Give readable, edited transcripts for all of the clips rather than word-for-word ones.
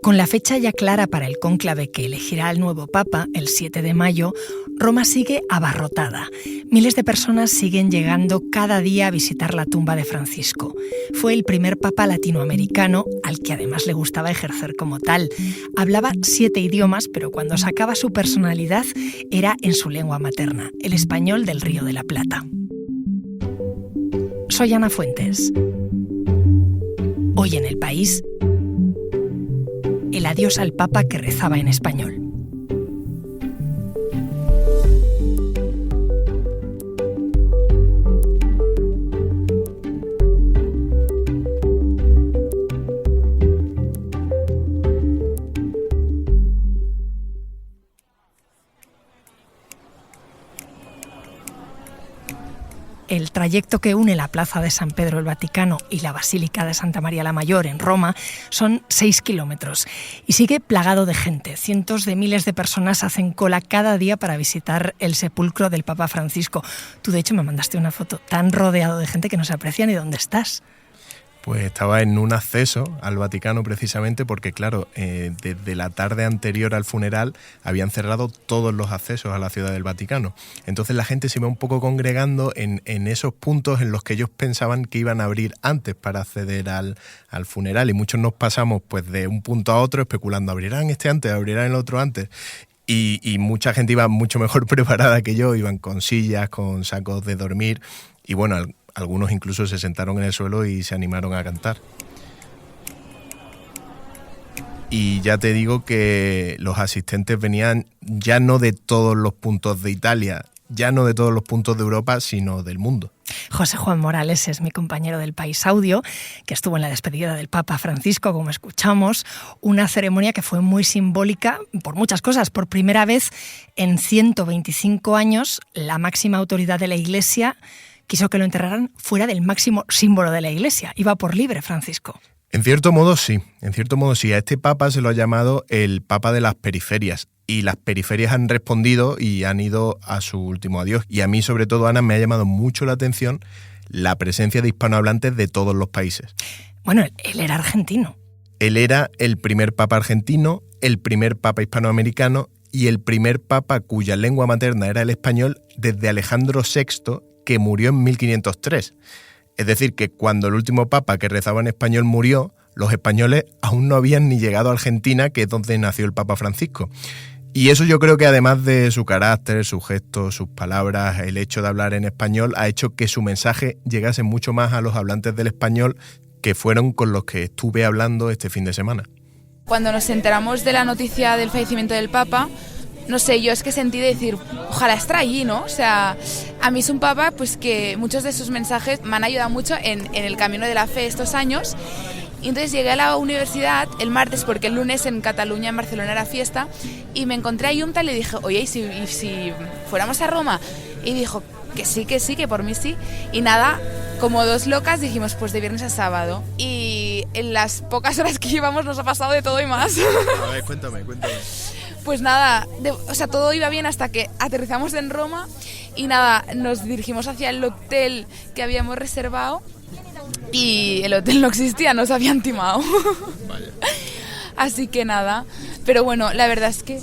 Con la fecha ya clara para el cónclave que elegirá al nuevo Papa, el 7 de mayo, Roma sigue abarrotada. Miles de personas siguen llegando cada día a visitar la tumba de Francisco. Fue el primer Papa latinoamericano, al que además le gustaba ejercer como tal. Hablaba 7 idiomas, pero cuando sacaba su personalidad era en su lengua materna, el español del Río de la Plata. Soy Ana Fuentes. Hoy en El País, el adiós al Papa que rezaba en español. El trayecto que une la Plaza de San Pedro el Vaticano y la Basílica de Santa María la Mayor en Roma son 6 kilómetros y sigue plagado de gente. Cientos de miles de personas hacen cola cada día para visitar el sepulcro del Papa Francisco. Tú, de hecho, me mandaste una foto tan rodeado de gente que no se aprecia ni dónde estás. Pues estaba en un acceso al Vaticano precisamente porque, claro, desde la tarde anterior al funeral habían cerrado todos los accesos a la Ciudad del Vaticano. Entonces la gente se iba un poco congregando en esos puntos en los que ellos pensaban que iban a abrir antes para acceder al funeral, y muchos nos pasamos pues de un punto a otro especulando, ¿abrirán este antes, abrirán el otro antes? Y mucha gente iba mucho mejor preparada que yo, iban con sillas, con sacos de dormir, y bueno, algunos incluso se sentaron en el suelo y se animaron a cantar. Y ya te digo que los asistentes venían ya no de todos los puntos de Italia, ya no de todos los puntos de Europa, sino del mundo. José Juan Morales es mi compañero del País Audio, que estuvo en la despedida del Papa Francisco, como escuchamos, una ceremonia que fue muy simbólica por muchas cosas. Por primera vez en 125 años, la máxima autoridad de la Iglesia quiso que lo enterraran fuera del máximo símbolo de la Iglesia. Iba por libre, Francisco. En cierto modo sí. A este Papa se lo ha llamado el Papa de las periferias. Y las periferias han respondido y han ido a su último adiós. Y a mí, sobre todo, Ana, me ha llamado mucho la atención la presencia de hispanohablantes de todos los países. Bueno, él era argentino. Él era el primer Papa argentino, el primer Papa hispanoamericano y el primer Papa cuya lengua materna era el español desde Alejandro VI, que murió en 1503. Es decir, que cuando el último papa que rezaba en español murió, los españoles aún no habían ni llegado a Argentina, que es donde nació el Papa Francisco. Y eso yo creo que además de su carácter, sus gestos, sus palabras, el hecho de hablar en español, ha hecho que su mensaje llegase mucho más a los hablantes del español, que fueron con los que estuve hablando este fin de semana. Cuando nos enteramos de la noticia del fallecimiento del Papa, no sé, yo es que sentí decir, ojalá estar allí, ¿no? O sea, a mí es un Papa pues que muchos de sus mensajes me han ayudado mucho en el camino de la fe estos años. Y entonces llegué a la universidad el martes, porque el lunes en Cataluña, en Barcelona, era fiesta, y me encontré a Yumta y le dije, oye, ¿y si fuéramos a Roma? Y dijo que sí, que por mí sí. Y nada, como dos locas dijimos, pues de viernes a sábado. Y en las pocas horas que llevamos nos ha pasado de todo y más. A ver, cuéntame. Pues nada, todo iba bien hasta que aterrizamos en Roma y nada, nos dirigimos hacia el hotel que habíamos reservado y el hotel no existía, nos habían timado. Vaya. Así que nada, pero bueno, la verdad es que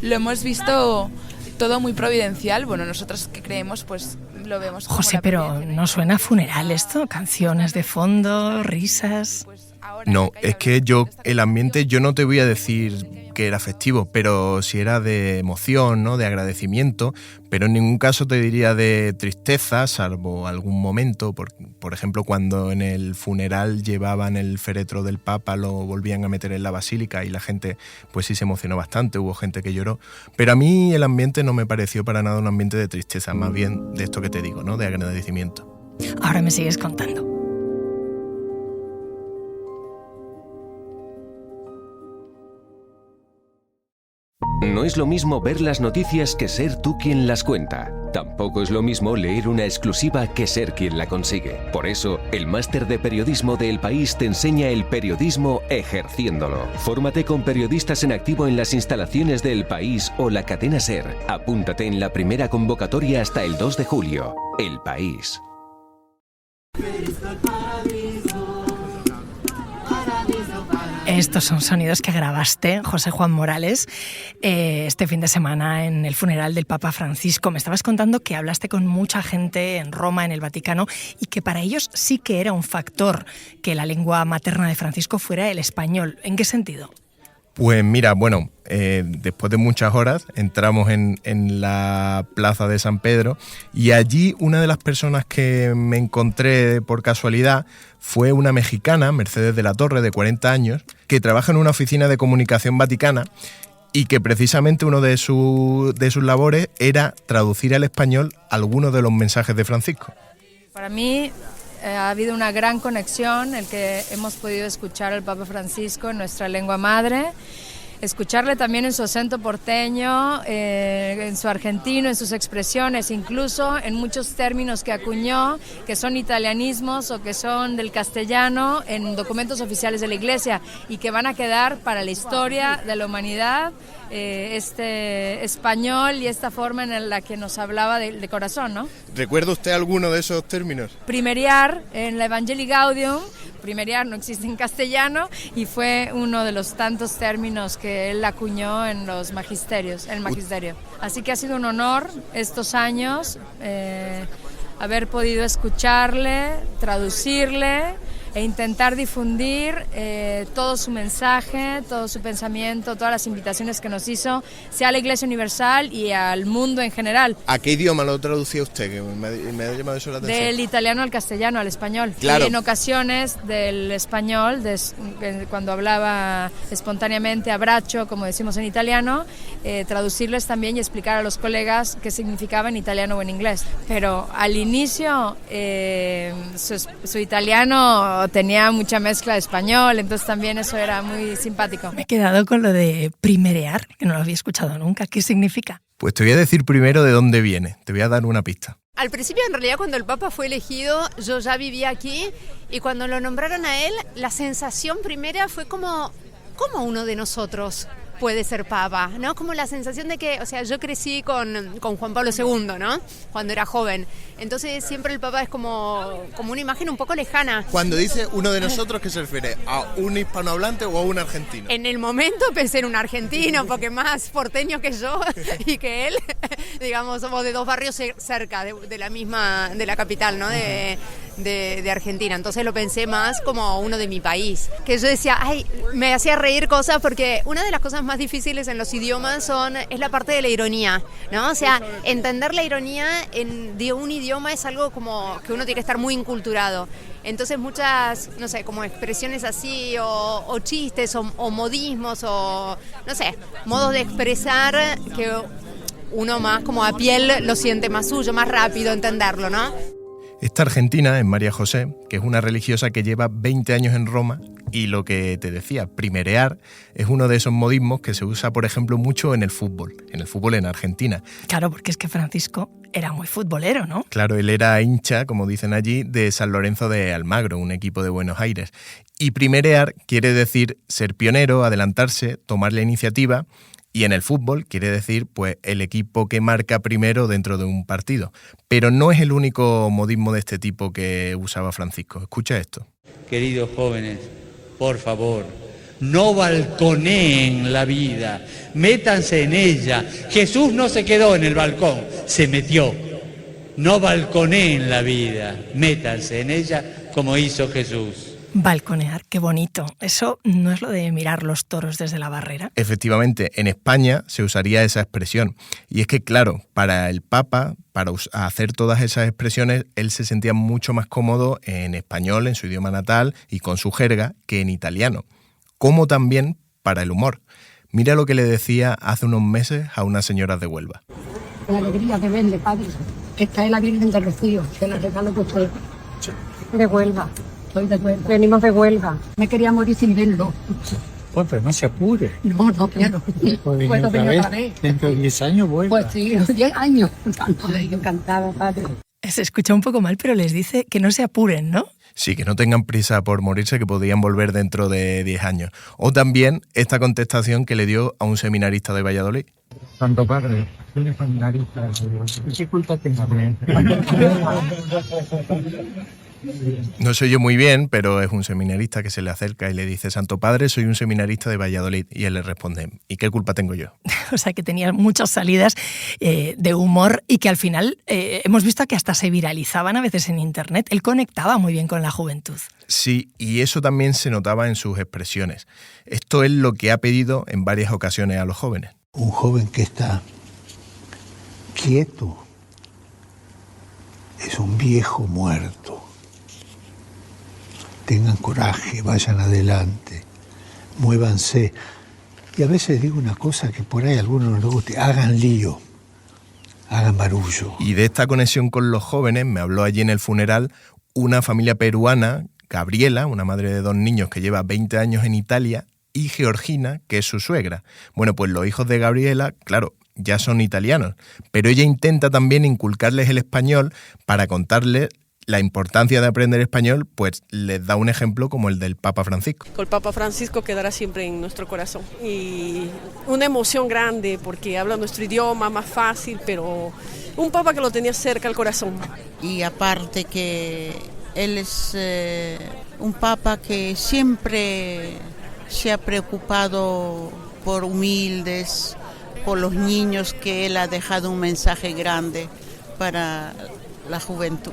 lo hemos visto todo muy providencial. Bueno, nosotros que creemos, pues lo vemos como José, pero ¿no suena a funeral esto? Canciones de fondo, risas. No, es que el ambiente, yo no te voy a decir que era festivo, pero sí era de emoción, ¿no? De agradecimiento, pero en ningún caso te diría de tristeza, salvo algún momento, por ejemplo, cuando en el funeral llevaban el féretro del Papa, lo volvían a meter en la basílica y la gente pues sí se emocionó bastante, hubo gente que lloró, pero a mí el ambiente no me pareció para nada un ambiente de tristeza, más bien de esto que te digo, ¿no? De agradecimiento. Ahora me sigues contando. No es lo mismo ver las noticias que ser tú quien las cuenta. Tampoco es lo mismo leer una exclusiva que ser quien la consigue. Por eso, el máster de periodismo de El País te enseña el periodismo ejerciéndolo. Fórmate con periodistas en activo en las instalaciones de El País o la cadena SER. Apúntate en la primera convocatoria hasta el 2 de julio. El País. Estos son sonidos que grabaste, José Juan Morales, este fin de semana en el funeral del Papa Francisco. Me estabas contando que hablaste con mucha gente en Roma, en el Vaticano, y que para ellos sí que era un factor que la lengua materna de Francisco fuera el español. ¿En qué sentido? Pues mira, bueno, después de muchas horas entramos en la plaza de San Pedro y allí una de las personas que me encontré por casualidad fue una mexicana, Mercedes de la Torre, de 40 años, que trabaja en una oficina de comunicación vaticana y que precisamente uno de sus labores era traducir al español algunos de los mensajes de Francisco. Para mí ha habido una gran conexión, el que hemos podido escuchar al Papa Francisco en nuestra lengua madre, escucharle también en su acento porteño, en su argentino, en sus expresiones, incluso en muchos términos que acuñó, que son italianismos o que son del castellano en documentos oficiales de la Iglesia y que van a quedar para la historia de la humanidad, este español y esta forma en la que nos hablaba de corazón, ¿no? ¿Recuerda usted alguno de esos términos? Primeriar, en la Evangelii Gaudium, primeriar no existe en castellano y fue uno de los tantos términos que él acuñó en los magisterios, el magisterio. Así que ha sido un honor estos años haber podido escucharle, traducirle e intentar difundir todo su mensaje, todo su pensamiento, todas las invitaciones que nos hizo, sea a la Iglesia Universal y al mundo en general. ¿A qué idioma lo traducía usted? Que me ha llamado eso la atención. Del italiano al castellano, al español. Claro. Y en ocasiones del español, cuando hablaba espontáneamente abbraccio, como decimos en italiano, traducirles también y explicar a los colegas qué significaba en italiano o en inglés. Pero al inicio su italiano tenía mucha mezcla de español, entonces también eso era muy simpático. Me he quedado con lo de primerear, que no lo había escuchado nunca. ¿Qué significa? Pues te voy a decir primero de dónde viene, te voy a dar una pista. Al principio, en realidad, cuando el Papa fue elegido, yo ya vivía aquí y cuando lo nombraron a él, la sensación primera fue como uno de nosotros puede ser Papa, ¿no? Como la sensación de que, o sea, yo crecí con Juan Pablo II, ¿no? Cuando era joven. Entonces siempre el Papa es como una imagen un poco lejana. Cuando dice uno de nosotros, ¿qué se refiere? ¿A un hispanohablante o a un argentino? En el momento pensé en un argentino, porque más porteño que yo y que él, digamos, somos de dos barrios cerca de la capital, ¿no? De Argentina. Entonces lo pensé más como uno de mi país. Que yo decía, me hacía reír cosas porque una de las cosas más difíciles en los idiomas es la parte de la ironía, ¿no? O sea, entender la ironía de un idioma es algo como que uno tiene que estar muy inculturado. Entonces muchas, no sé, como expresiones así o chistes o modismos o, no sé, modos de expresar que uno más como a piel lo siente más suyo, más rápido entenderlo, ¿no? Esta argentina es María José, que es una religiosa que lleva 20 años en Roma y lo que te decía, primerear, es uno de esos modismos que se usa, por ejemplo, mucho en el fútbol en Argentina. Claro, porque es que Francisco era muy futbolero, ¿no? Claro, él era hincha, como dicen allí, de San Lorenzo de Almagro, un equipo de Buenos Aires. Y primerear quiere decir ser pionero, adelantarse, tomar la iniciativa. Y en el fútbol quiere decir pues el equipo que marca primero dentro de un partido. Pero no es el único modismo de este tipo que usaba Francisco. Escucha esto. Queridos jóvenes, por favor, no balconeen la vida, métanse en ella. Jesús no se quedó en el balcón, se metió. No balconeen la vida, métanse en ella como hizo Jesús. Balconear, qué bonito. ¿Eso no es lo de mirar los toros desde la barrera? Efectivamente, en España se usaría esa expresión. Y es que, claro, para el Papa, para hacer todas esas expresiones, él se sentía mucho más cómodo en español, en su idioma natal y con su jerga, que en italiano. Como también para el humor. Mira lo que le decía hace unos meses a unas señoras de Huelva. La alegría que vende, padre. Esta es la Virgen del Rocío, que la regalo que usted. De Huelva. Venimos de Huelva. Me quería morir sin verlo. Pues pero no se apure. No quiero. Puedo venir otra vez. Dentro de 10 años vuelva. Pues sí, 10 años. Encantada, padre. Se escucha un poco mal, pero les dice que no se apuren, ¿no? Sí, que no tengan prisa por morirse, que podrían volver dentro de 10 años. O también esta contestación que le dio a un seminarista de Valladolid. Santo Padre, soy seminarista. ¿Qué culpa tengo? No se oye muy bien, pero es un seminarista que se le acerca y le dice: Santo Padre, soy un seminarista de Valladolid. Y él le responde: ¿y qué culpa tengo yo? O sea, que tenía muchas salidas de humor y que al final hemos visto que hasta se viralizaban a veces en internet. Él conectaba muy bien con la juventud. Sí, y eso también se notaba en sus expresiones. Esto es lo que ha pedido en varias ocasiones a los jóvenes. Un joven que está quieto es un viejo muerto. Tengan coraje, vayan adelante, muévanse. Y a veces digo una cosa que por ahí a algunos no les guste: hagan lío, hagan barullo. Y de esta conexión con los jóvenes me habló allí en el funeral una familia peruana, Gabriela, una madre de 2 niños que lleva 20 años en Italia, y Georgina, que es su suegra. Bueno, pues los hijos de Gabriela, claro, ya son italianos, pero ella intenta también inculcarles el español para contarles la importancia de aprender español, pues les da un ejemplo como el del Papa Francisco. El Papa Francisco quedará siempre en nuestro corazón y una emoción grande porque habla nuestro idioma más fácil, pero un Papa que lo tenía cerca al corazón. Y aparte que él es un Papa que siempre se ha preocupado por humildes, por los niños, que él ha dejado un mensaje grande para la juventud.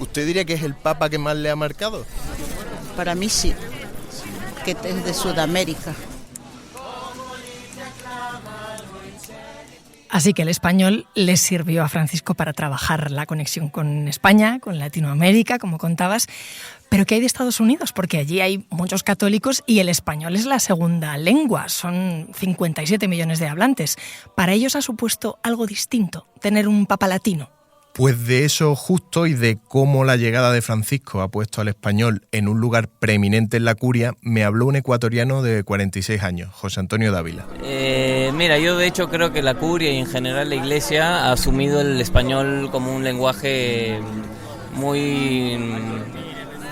¿Usted diría que es el Papa que más le ha marcado? Para mí sí, que es de Sudamérica. Así que el español les sirvió a Francisco para trabajar la conexión con España, con Latinoamérica, como contabas. Pero ¿qué hay de Estados Unidos? Porque allí hay muchos católicos y el español es la segunda lengua. Son 57 millones de hablantes. Para ellos ha supuesto algo distinto tener un papa latino. Pues de eso justo y de cómo la llegada de Francisco ha puesto al español en un lugar preeminente en la curia, me habló un ecuatoriano de 46 años, José Antonio Dávila. Mira, yo de hecho creo que la curia y en general la Iglesia ha asumido el español como un lenguaje muy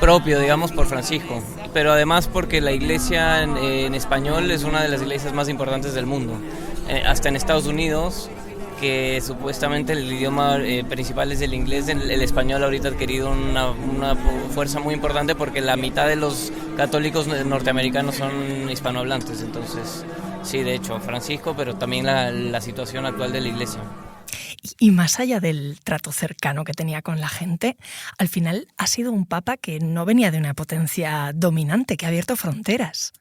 propio, digamos, por Francisco. Pero además porque la Iglesia en español es una de las iglesias más importantes del mundo. Hasta en Estados Unidos, que supuestamente el idioma principal es el inglés, el español ahorita ha adquirido una fuerza muy importante porque la mitad de los católicos norteamericanos son hispanohablantes. Entonces, sí, de hecho, Francisco, pero también la situación actual de la Iglesia. Y más allá del trato cercano que tenía con la gente, al final ha sido un papa que no venía de una potencia dominante, que ha abierto fronteras.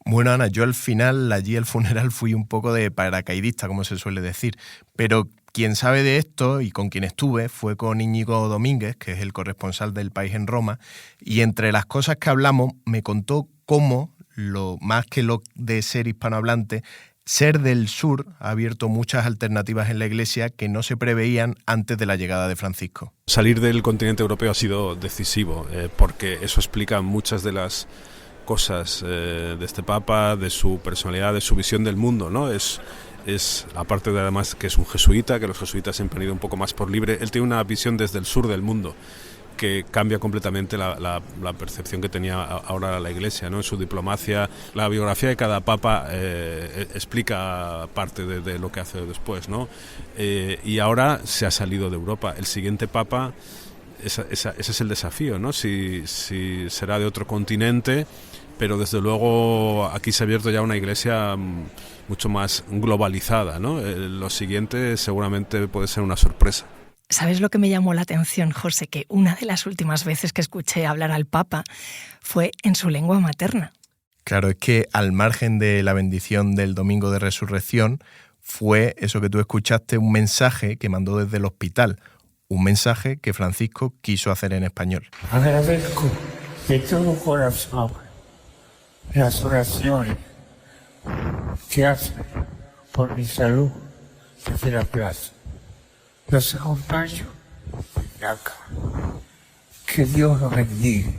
Bueno, Ana, yo al final, allí al funeral, fui un poco de paracaidista, como se suele decir, pero quien sabe de esto y con quien estuve fue con Íñigo Domínguez, que es el corresponsal del País en Roma, y entre las cosas que hablamos me contó cómo, lo más que lo de ser hispanohablante, ser del sur ha abierto muchas alternativas en la Iglesia que no se preveían antes de la llegada de Francisco. Salir del continente europeo ha sido decisivo, porque eso explica muchas de las cosas de este Papa, de su personalidad, de su visión del mundo, ¿no? Es aparte de además que es un jesuita, que los jesuitas siempre han ido un poco más por libre, él tiene una visión desde el sur del mundo que cambia completamente la percepción que tenía ahora la Iglesia, ¿no? En su diplomacia, la biografía de cada Papa explica parte de lo que hace después, ¿no? Y ahora se ha salido de Europa. El siguiente Papa, ese es el desafío, ¿no? Si será de otro continente, pero desde luego aquí se ha abierto ya una Iglesia mucho más globalizada, ¿no? Lo siguiente seguramente puede ser una sorpresa. ¿Sabes lo que me llamó la atención, José? Que una de las últimas veces que escuché hablar al Papa fue en su lengua materna. Claro, es que al margen de la bendición del Domingo de Resurrección, fue eso que tú escuchaste, un mensaje que mandó desde el hospital, un mensaje que Francisco quiso hacer en español. Agradezco de todo corazón las oraciones que hacen por mi salud desde la plaza. Los acompaño acá. Que Dios los bendiga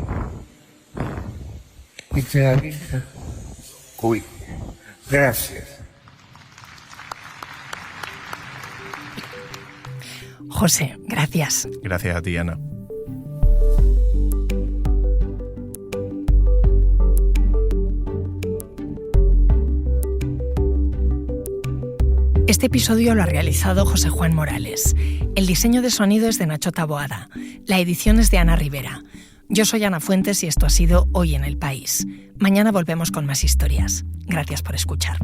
y que la Virgen cuide. Gracias. José, gracias. Gracias a ti, Ana. Este episodio lo ha realizado José Juan Morales. El diseño de sonido es de Nacho Taboada. La edición es de Ana Rivera. Yo soy Ana Fuentes y esto ha sido Hoy en el País. Mañana volvemos con más historias. Gracias por escuchar.